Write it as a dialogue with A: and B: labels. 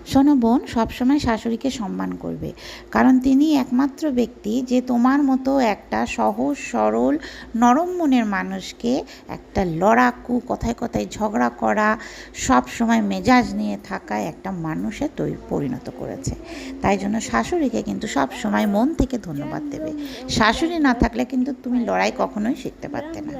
A: শোনো বোন, সবসময় শাশুড়িকে সম্মান করবে, কারণ তিনি একমাত্র ব্যক্তি যে তোমার মতো একটা সহজ সরল নরম মনের মানুষকে একটা লড়াকু, কথায় কথায় ঝগড়া করা, সব সময় মেজাজ নিয়ে থাকা একটা মানুষে পরিণত করেছে। তাই জন্য শাশুড়িকে কিন্তু সব সময় মন থেকে ধন্যবাদ দেবে। শাশুড়ি না থাকলে কিন্তু তুমি লড়াই কখনোই শিখতে পারতে না।